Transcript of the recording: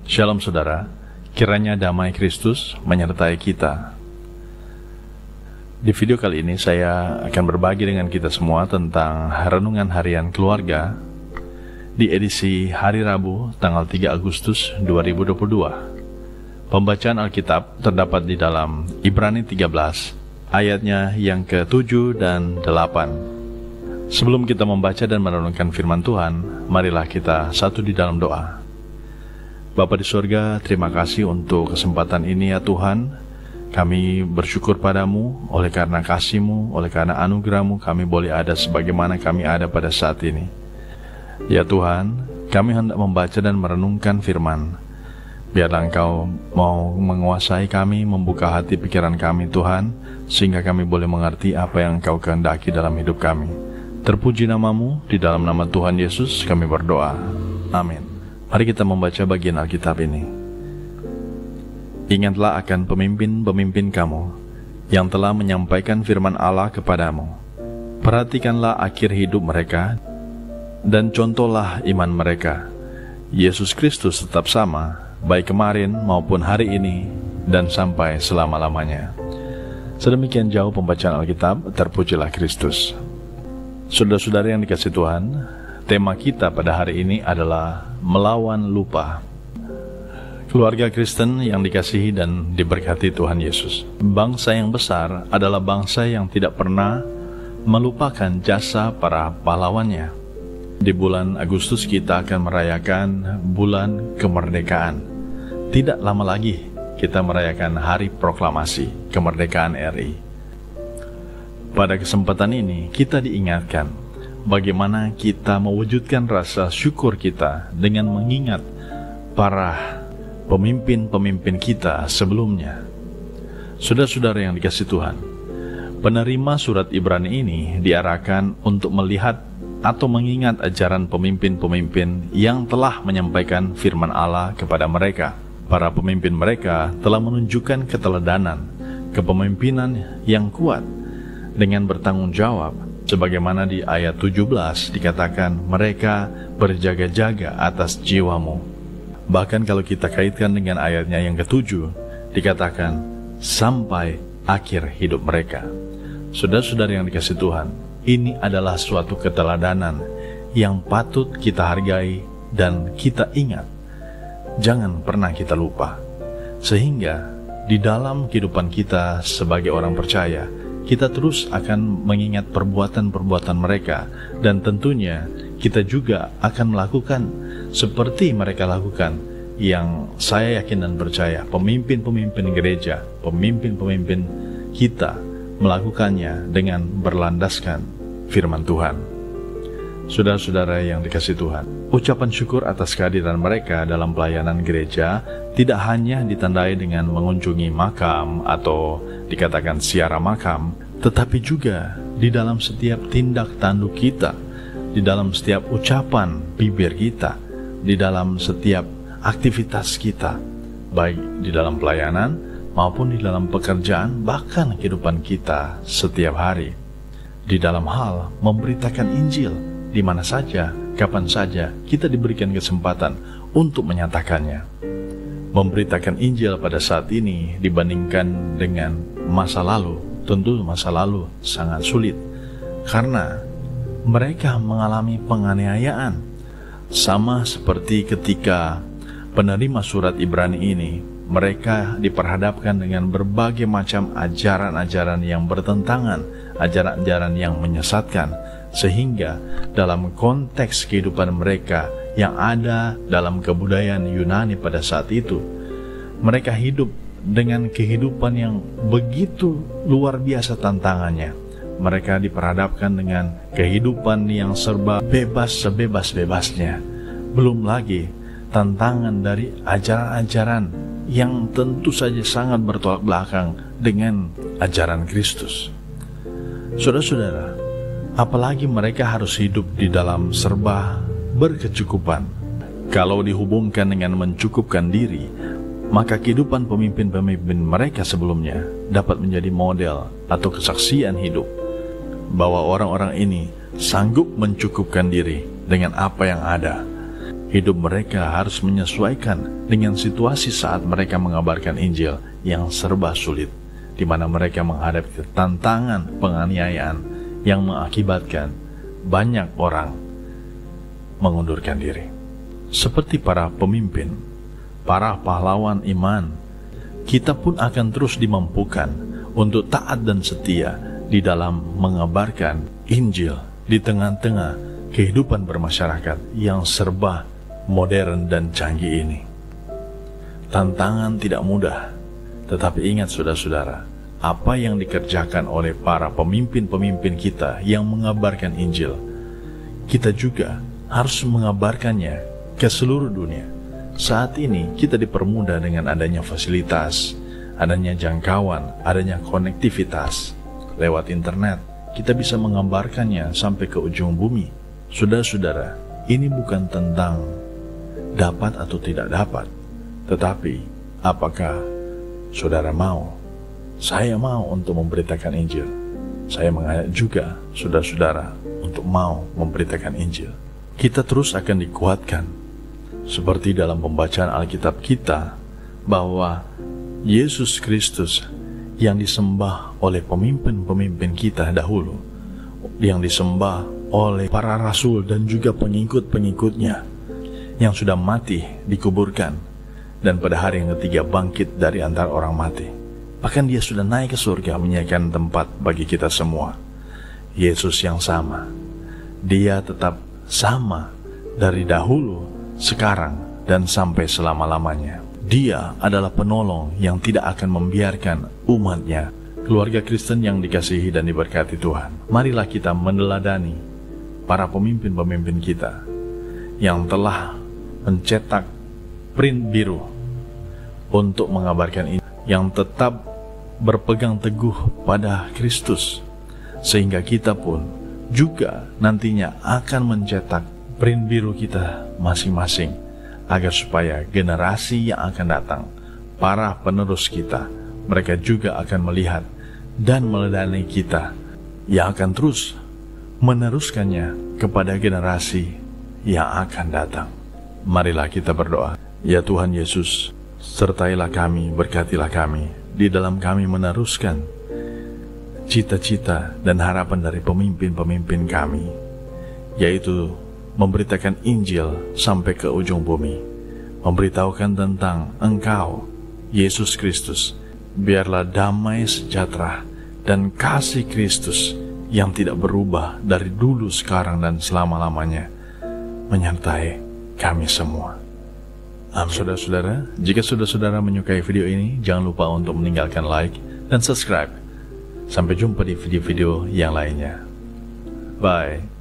Shalom saudara, kiranya damai Kristus menyertai kita. Di video kali ini saya akan berbagi dengan kita semua tentang Renungan Harian Keluarga di edisi hari Rabu tanggal 3 Agustus 2022. Pembacaan Alkitab terdapat di dalam Ibrani 13 ayatnya yang ke-7 dan 8. Sebelum kita membaca dan merenungkan firman Tuhan, marilah kita satu di dalam doa. Bapa di surga, terima kasih untuk kesempatan ini ya Tuhan. Kami bersyukur padamu, oleh karena kasih-Mu, oleh karena anugerah-Mu, kami boleh ada sebagaimana kami ada pada saat ini. Ya Tuhan, kami hendak membaca dan merenungkan firman. Biarlah Engkau mau menguasai kami, membuka hati pikiran kami Tuhan, sehingga kami boleh mengerti apa yang Engkau kehendaki dalam hidup kami. Terpuji nama-Mu, di dalam nama Tuhan Yesus kami berdoa. Amin. Mari kita membaca bagian Alkitab ini. Ingatlah akan pemimpin-pemimpin kamu yang telah menyampaikan firman Allah kepadamu. Perhatikanlah akhir hidup mereka dan contohlah iman mereka. Yesus Kristus tetap sama, baik kemarin maupun hari ini dan sampai selama-lamanya. Sedemikian jauh pembacaan Alkitab, terpujilah Kristus. Saudara-saudara yang dikasihi Tuhan, tema kita pada hari ini adalah melawan lupa. Keluarga Kristen yang dikasihi dan diberkati Tuhan Yesus, bangsa yang besar adalah bangsa yang tidak pernah melupakan jasa para pahlawannya. Di bulan Agustus kita akan merayakan bulan kemerdekaan. Tidak lama lagi kita merayakan hari proklamasi kemerdekaan RI. Pada kesempatan ini kita diingatkan bagaimana kita mewujudkan rasa syukur kita dengan mengingat para pemimpin-pemimpin kita sebelumnya. Saudara-saudara yang dikasihi Tuhan, penerima surat Ibrani ini diarahkan untuk melihat atau mengingat ajaran pemimpin-pemimpin yang telah menyampaikan firman Allah kepada mereka. Para pemimpin mereka telah menunjukkan keteladanan, kepemimpinan yang kuat dengan bertanggung jawab. Sebagaimana di ayat 17 dikatakan mereka berjaga-jaga atas jiwamu. Bahkan kalau kita kaitkan dengan ayatnya yang ke-7, dikatakan sampai akhir hidup mereka. Saudara-saudara yang dikasihi Tuhan, ini adalah suatu keteladanan yang patut kita hargai dan kita ingat. Jangan pernah kita lupa. Sehingga di dalam kehidupan kita sebagai orang percaya, kita terus akan mengingat perbuatan-perbuatan mereka, dan tentunya kita juga akan melakukan seperti mereka lakukan, yang saya yakin dan percaya pemimpin-pemimpin gereja, pemimpin-pemimpin kita melakukannya dengan berlandaskan firman Tuhan. Saudara-saudara yang dikasihi Tuhan, ucapan syukur atas kehadiran mereka dalam pelayanan gereja tidak hanya ditandai dengan mengunjungi makam atau dikatakan ziarah makam, tetapi juga di dalam setiap tindak tanduk kita, di dalam setiap ucapan bibir kita, di dalam setiap aktivitas kita, baik di dalam pelayanan maupun di dalam pekerjaan, bahkan kehidupan kita setiap hari. Di dalam hal memberitakan Injil, di mana saja, kapan saja kita diberikan kesempatan untuk menyatakannya. Memberitakan Injil pada saat ini dibandingkan dengan masa lalu, tentu masa lalu sangat sulit, karena mereka mengalami penganiayaan. Sama seperti ketika penerima surat Ibrani ini, mereka diperhadapkan dengan berbagai macam ajaran-ajaran yang bertentangan, ajaran-ajaran yang menyesatkan, sehingga dalam konteks kehidupan mereka yang ada dalam kebudayaan Yunani pada saat itu, mereka hidup dengan kehidupan yang begitu luar biasa tantangannya. Mereka diperhadapkan dengan kehidupan yang serba bebas sebebas-bebasnya. Belum lagi tantangan dari ajaran-ajaran yang tentu saja sangat bertolak belakang dengan ajaran Kristus. Saudara-saudara, apalagi mereka harus hidup di dalam serba berkecukupan. Kalau dihubungkan dengan mencukupkan diri, maka kehidupan pemimpin-pemimpin mereka sebelumnya dapat menjadi model atau kesaksian hidup bahwa orang-orang ini sanggup mencukupkan diri dengan apa yang ada. Hidup mereka harus menyesuaikan dengan situasi saat mereka mengabarkan Injil yang serba sulit, di mana mereka menghadapi tantangan penganiayaan yang mengakibatkan banyak orang mengundurkan diri. Seperti para pemimpin, para pahlawan iman, kita pun akan terus dimampukan untuk taat dan setia di dalam mengabarkan Injil di tengah-tengah kehidupan bermasyarakat yang serba modern dan canggih ini. Tantangan tidak mudah, tetapi ingat saudara-saudara, apa yang dikerjakan oleh para pemimpin-pemimpin kita yang mengabarkan Injil, kita juga harus mengabarkannya ke seluruh dunia. Saat ini kita dipermudah dengan adanya fasilitas, adanya jangkauan, adanya konektivitas. Lewat internet, kita bisa mengabarkannya sampai ke ujung bumi. Saudara-saudara, ini bukan tentang dapat atau tidak dapat, tetapi apakah saudara mau? Saya mau untuk memberitakan Injil. Saya mengajak juga saudara-saudara untuk mau memberitakan Injil. Kita terus akan dikuatkan, seperti dalam pembacaan Alkitab kita, bahwa Yesus Kristus yang disembah oleh pemimpin-pemimpin kita dahulu, yang disembah oleh para rasul dan juga pengikut-pengikutnya, yang sudah mati, dikuburkan, dan pada hari yang ketiga bangkit dari antara orang mati. Bahkan dia sudah naik ke surga menyiapkan tempat bagi kita semua. Yesus yang sama, dia tetap sama dari dahulu, sekarang, dan sampai selama-lamanya. Dia adalah penolong yang tidak akan membiarkan umatnya. Keluarga Kristen yang dikasihi dan diberkati Tuhan, marilah kita meneladani para pemimpin-pemimpin kita yang telah mencetak print biru untuk mengabarkan ini, yang tetap berpegang teguh pada Kristus, sehingga kita pun juga nantinya akan mencetak print biru kita masing-masing, agar supaya generasi yang akan datang, para penerus kita, mereka juga akan melihat dan meneladani kita, yang akan terus meneruskannya kepada generasi yang akan datang. Marilah kita berdoa. Ya Tuhan Yesus, sertailah kami, berkatilah kami, di dalam kami meneruskan cita-cita dan harapan dari pemimpin-pemimpin kami, yaitu memberitakan Injil sampai ke ujung bumi, memberitahukan tentang Engkau, Yesus Kristus. Biarlah damai sejahtera dan kasih Kristus yang tidak berubah dari dulu, sekarang, dan selama-lamanya menyertai kami semua. Saudara-saudara, jika saudara-saudara menyukai video ini, jangan lupa untuk meninggalkan like dan subscribe. Sampai jumpa di video-video yang lainnya. Bye.